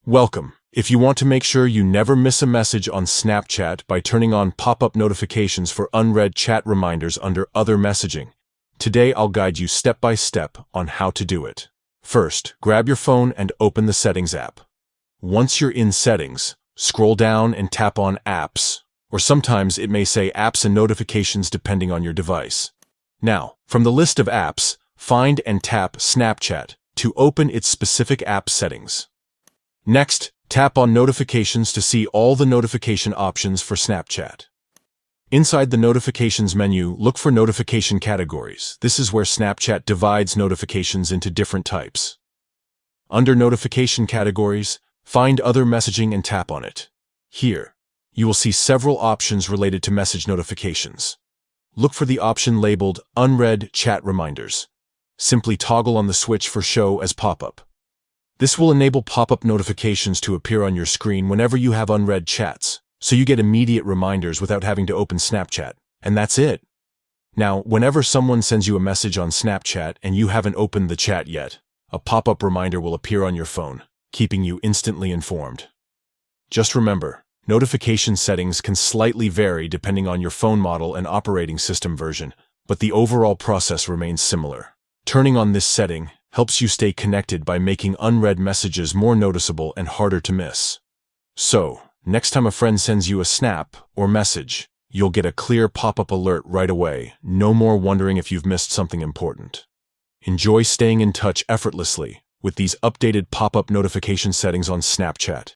Welcome. If you want to make sure you never miss a message on Snapchat by turning on pop-up notifications for unread chat reminders under Other Messaging, today I'll guide you step by step on how to do it. First, grab your phone and open the Settings app. Once you're in Settings, scroll down and tap on Apps, or sometimes it may say Apps and Notifications depending on your device. Now, from the list of apps, find and tap Snapchat to open its specific app settings. Next, tap on Notifications to see all the notification options for Snapchat. Inside the Notifications menu, look for Notification Categories. This is where Snapchat divides notifications into different types. Under Notification Categories, find Other Messaging and tap on it. Here, you will see several options related to message notifications. Look for the option labeled Unread Chat Reminders. Simply toggle on the switch for Show as Pop-up. This will enable pop-up notifications to appear on your screen whenever you have unread chats, so you get immediate reminders without having to open Snapchat. And that's it. Now, whenever someone sends you a message on Snapchat and you haven't opened the chat yet, a pop-up reminder will appear on your phone, keeping you instantly informed. Just remember, notification settings can slightly vary depending on your phone model and operating system version, but the overall process remains similar. Turning on this setting helps you stay connected by making unread messages more noticeable and harder to miss. So, next time a friend sends you a snap or message, you'll get a clear pop-up alert right away, no more wondering if you've missed something important. Enjoy staying in touch effortlessly with these updated pop-up notification settings on Snapchat.